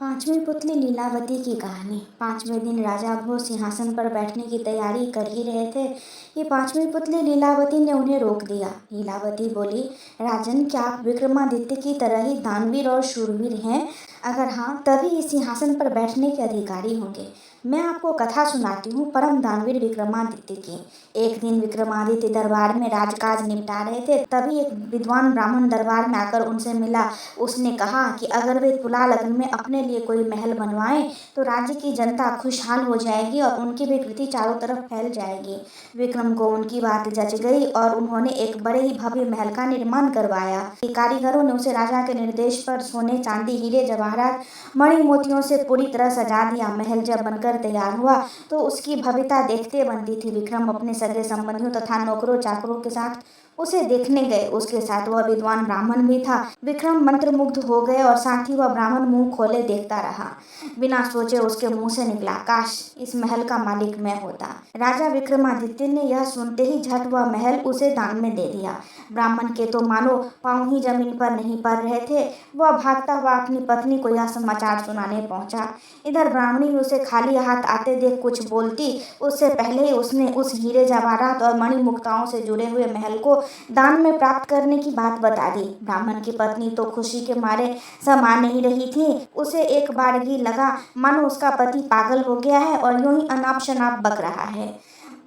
पांचवी पुतली लीलावती की कहानी। पांचवें दिन राजा भोज सिंहासन पर बैठने की तैयारी कर ही रहे थे कि पांचवी पुतली लीलावती ने उन्हें रोक दिया। लीलावती बोली, राजन, क्या आप विक्रमादित्य की तरह ही दानवीर और शूरवीर हैं? अगर हाँ, तभी इस सिंहासन पर बैठने के अधिकारी होंगे। मैं आपको कथा सुनाती हूँ परम दानवीर विक्रमादित्य की। एक दिन विक्रमादित्य दरबार में राजकाज निपटा रहे थे, तभी एक विद्वान ब्राह्मण दरबार में आकर उनसे मिला। उसने कहा कि अगर वे तुला लग्न में अपने लिए कोई महल बनवाएं तो राज्य की जनता खुशहाल हो जाएगी और उनकी भी कीर्ति चारों तरफ फैल जाएगी। विक्रम को उनकी बात जच गई और उन्होंने एक बड़े ही भव्य महल का निर्माण करवाया। कारीगरों ने उसे राजा के निर्देश पर सोने, चांदी, हीरे, जवाहरात, मणि मोतियों से पूरी तरह सजा दिया। महल जब बनकर तैयार हुआ तो उसकी भव्यता देखते बनती थी। विक्रम अपने सगे संबंधियों तथा नौकरों चाकरों के साथ उसे देखने गए। उसके साथ वह विद्वान ब्राह्मण भी था। विक्रम मंत्रमुग्ध हो गए और साथ ही वह ब्राह्मण मुंह खोले देखता रहा। बिना सोचे उसके मुंह से निकला, काश इस महल का मालिक मैं होता। राजा विक्रमादित्य ने यह सुनते ही झट वह महल उसे दान में दे दिया। ब्राह्मण के तो मानो पांव ही जमीन पर नहीं पड़ रहे थे। वह भागता हुआ अपनी पत्नी को यह समाचार सुनाने पहुंचा। इधर ब्राह्मणी उसे खाली हाथ आते देख कुछ बोलती उससे पहले ही उसने उस हीरे, जवाहरात और मणि मुक्ताओं से जुड़े हुए महल को दान में प्राप्त करने की बात बता दी। ब्राह्मण की पत्नी तो खुशी के मारे समा नहीं रही थी। उसे एक बार ही लगा मानो उसका पति पागल हो गया है और यूं ही अनाप शनाप बक रहा है।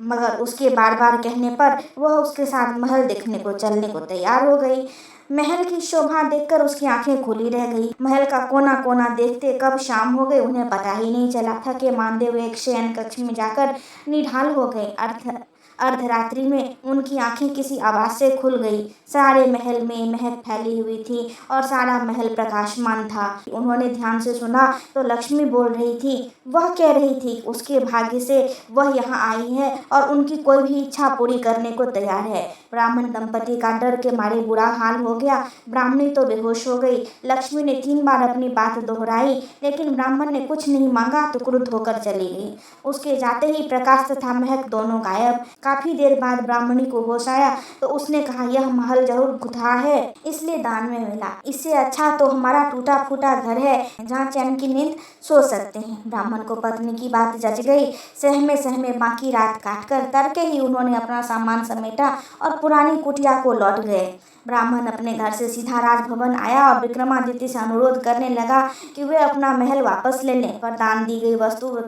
मगर उसके बार बार कहने पर वह उसके साथ महल देखने को चलने को तैयार हो गई। महल की शोभा देखकर उसकी आंखें खुली रह गई। महल का कोना कोना देखते कब शाम हो गई उन्हें पता ही नहीं चला। थके मांदे हुए एक शयन कक्ष में जाकर निढाल हो गए। अर्धरात्रि में उनकी आंखें किसी आवाज से खुल गई। सारे महल में महक फैली हुई थी और सारा महल प्रकाशमान था। उन्होंने ध्यान से सुना तो लक्ष्मी बोल रही थी। वह कह रही थी उसके भाग्य से वह यहाँ आई है और उनकी कोई भी इच्छा पूरी करने को तैयार है। ब्राह्मण दंपति का डर के मारे बुरा हाल हो गया। ब्राह्मणी तो बेहोश हो गई। लक्ष्मी ने 3 बार अपनी बात दोहराई, लेकिन ब्राह्मण ने कुछ नहीं मांगा तो क्रुद्ध होकर चली गई। उसके जाते ही प्रकाश तथा महक दोनों गायब। काफी देर बाद ब्राह्मणी को होश आया तो उसने कहा, यह महल जरूर गुथा है, इसलिए दान में मिला। इससे अच्छा तो हमारा टूटा फूटा घर है जहाँ चैन की नींद सो सकते हैं। ब्राह्मण को पत्नी की बात जच गई। सहमे सहमे बाकी रात काटकर तड़के ही उन्होंने अपना सामान समेटा और पुरानी कुटिया को लौट गए। ब्राह्मण अपने घर से सीधा राजभवन आया और विक्रमादित्य से अनुरोध करने लगा कि वे अपना महल वापस ले लें। पर दान दी गई वस्तु वो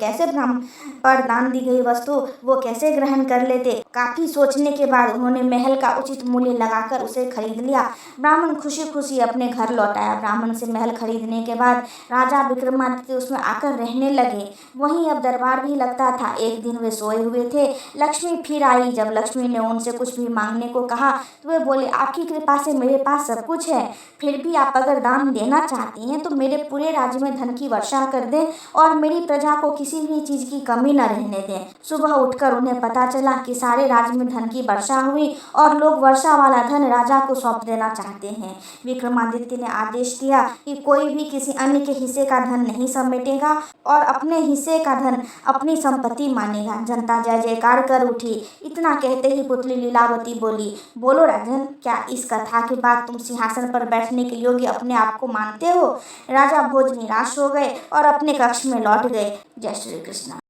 कैसे ग्रहण कर लेते। काफी सोचने के बाद उन्होंने महल का उचित मूल्य लगाकर उसे खरीद लिया। ब्राह्मण खुशी खुशी अपने घर लौट आया। ब्राह्मण से महल खरीदने के बाद राजा विक्रमादित्य उसमें आकर रहने लगे। वहीं अब दरबार भी लगता था। एक दिन वे सोए हुए थे, लक्ष्मी फिर आई। जब लक्ष्मी ने उनसे कुछ भी मांगने को कहा तो वे बोले, आपकी कृपा से मेरे पास सब कुछ है, फिर भी आप अगर दान देना चाहती हैं तो मेरे पूरे राज्य में धन की वर्षा कर दें और मेरी प्रजा को किसी भी चीज की कमी न रहने दें। सुबह उठकर उन्हें पता चला कि सारे राज्य में धन की वर्षा हुई और लोग वर्षा वाला धन राजा को सौंप देना चाहते हैं। विक्रमादित्य ने आदेश दिया कि कोई भी किसी अन्य के हिस्से का धन नहीं समेटेगा और अपने हिस्से का धन अपनी संपत्ति मानेगा। जनता जय जयकार कर उठी। इतना कहते ही पुतली लीलावती बोली, बोलो राजन, क्या इस कथा के बाद तुम सिंहासन पर बैठने के योग्य अपने आप को मानते हो? राजा भोज निराश हो गए और अपने कक्ष में लौट गए। जय श्री कृष्ण।